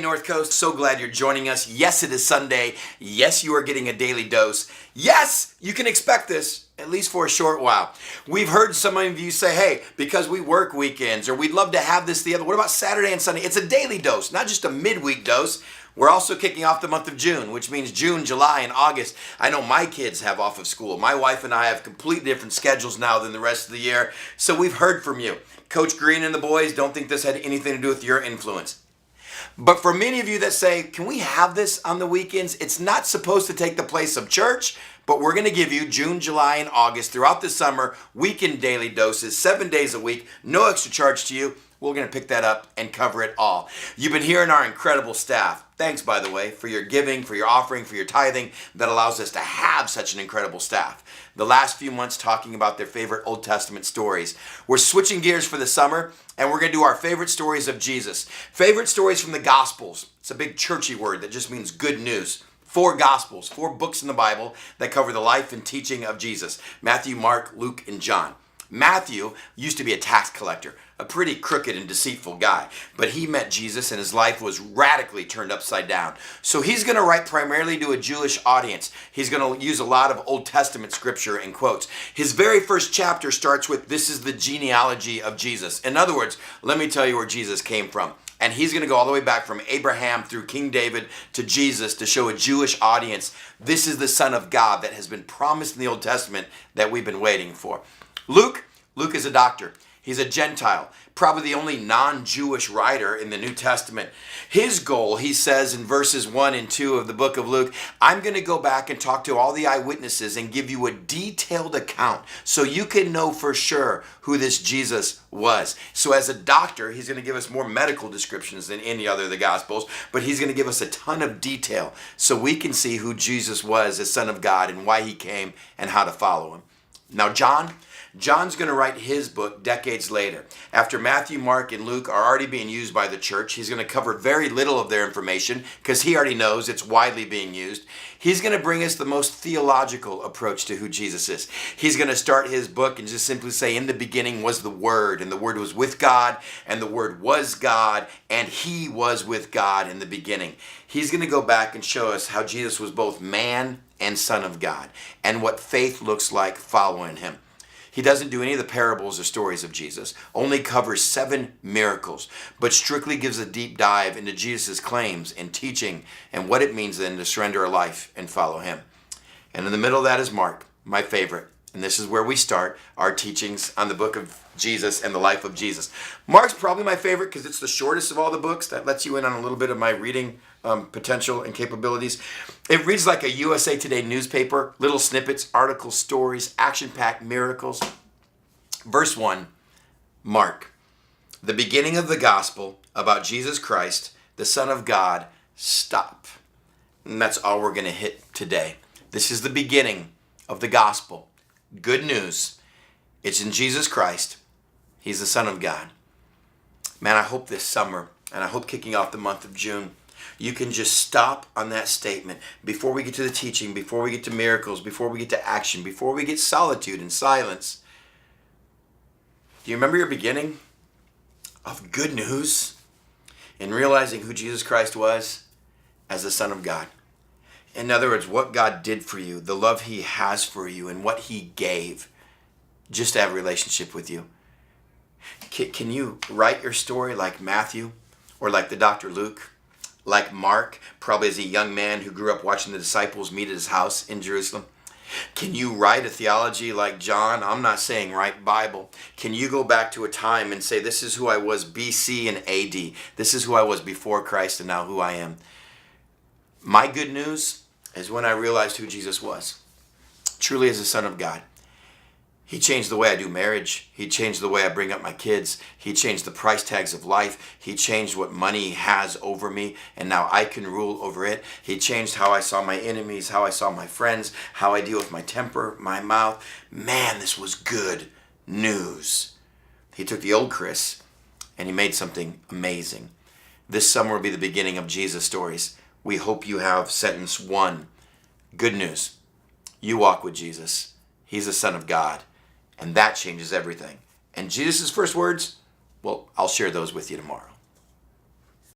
North Coast, so glad you're joining us. Yes, it is Sunday. Yes, you are getting a daily dose. Yes, you can expect this, at least for a short while. We've heard some of you say, hey, because we work weekends, or we'd love to have this the other. What about Saturday and Sunday? It's a daily dose, not just a midweek dose. We're also kicking off the month of June, which means June, July, and August. I know my kids have off of school. My wife and I have completely different schedules now than the rest of the year. So we've heard from you. Coach Green and the boys don't think this had anything to do with your influence. But for many of you that say, can we have this on the weekends? It's not supposed to take the place of church, but we're going to give you June, July, and August throughout the summer, weekend daily doses, 7 days a week, no extra charge to you. We're going to pick that up and cover it all. You've been hearing our incredible staff. Thanks, by the way, for your giving, for your offering, for your tithing that allows us to have such an incredible staff. The last few months talking about their favorite Old Testament stories. We're switching gears for the summer, and we're going to do our favorite stories of Jesus. Favorite stories from the Gospels. It's a big churchy word that just means good news. 4 Gospels, 4 books in the Bible that cover the life and teaching of Jesus. Matthew, Mark, Luke, and John. Matthew used to be a tax collector, a pretty crooked and deceitful guy, but he met Jesus and his life was radically turned upside down. So he's going to write primarily to a Jewish audience. He's going to use a lot of Old Testament scripture and quotes. His very first chapter starts with, this is the genealogy of Jesus. In other words, let me tell you where Jesus came from. And he's going to go all the way back from Abraham through King David to Jesus to show a Jewish audience, this is the Son of God that has been promised in the Old Testament that we've been waiting for. Luke is a doctor. He's a Gentile, probably the only non-Jewish writer in the New Testament. His goal, he says in verses 1 and 2 of the book of Luke, I'm going to go back and talk to all the eyewitnesses and give you a detailed account so you can know for sure who this Jesus was. So as a doctor, he's going to give us more medical descriptions than any other of the Gospels, but he's going to give us a ton of detail so we can see who Jesus was as Son of God and why he came and how to follow him. Now John's going to write his book decades later. After Matthew, Mark, and Luke are already being used by the church, he's going to cover very little of their information because he already knows it's widely being used. He's going to bring us the most theological approach to who Jesus is. He's going to start his book and just simply say, in the beginning was the Word, and the Word was with God, and the Word was God, and he was with God in the beginning. He's going to go back and show us how Jesus was both man and Son of God, and what faith looks like following him. He doesn't do any of the parables or stories of Jesus, only covers 7 miracles, but strictly gives a deep dive into Jesus' claims and teaching and what it means then to surrender a life and follow him. And in the middle of that is Mark, my favorite. And this is where we start our teachings on the book of Jesus and the life of Jesus. Mark's probably my favorite because it's the shortest of all the books. That lets you in on a little bit of my reading potential and capabilities. It reads like a USA Today newspaper, little snippets, articles, stories, action-packed miracles. Verse 1, Mark, the beginning of the gospel about Jesus Christ, the Son of God, stop. And that's all we're going to hit today. This is the beginning of the gospel. Good news. It's in Jesus Christ. He's the Son of God. Man, I hope this summer, and I hope kicking off the month of June, you can just stop on that statement before we get to the teaching, before we get to miracles, before we get to action, before we get solitude and silence. Do you remember your beginning of good news in realizing who Jesus Christ was as the Son of God? In other words, what God did for you, the love he has for you, and what he gave just to have a relationship with you. Can you write your story like Matthew or like the Dr. Luke, like Mark, probably as a young man who grew up watching the disciples meet at his house in Jerusalem? Can you write a theology like John? I'm not saying write Bible. Can you go back to a time and say, this is who I was BC and AD. This is who I was before Christ and now who I am. My good news is when I realized who Jesus was, truly as the Son of God. He changed the way I do marriage. He changed the way I bring up my kids. He changed the price tags of life. He changed what money has over me, and now I can rule over it. He changed how I saw my enemies, how I saw my friends, how I deal with my temper, my mouth. Man, this was good news. He took the old Chris and he made something amazing. This summer will be the beginning of Jesus stories. We hope you have sentence 1. Good news. You walk with Jesus. He's the Son of God. And that changes everything. And Jesus' first words, well, I'll share those with you tomorrow.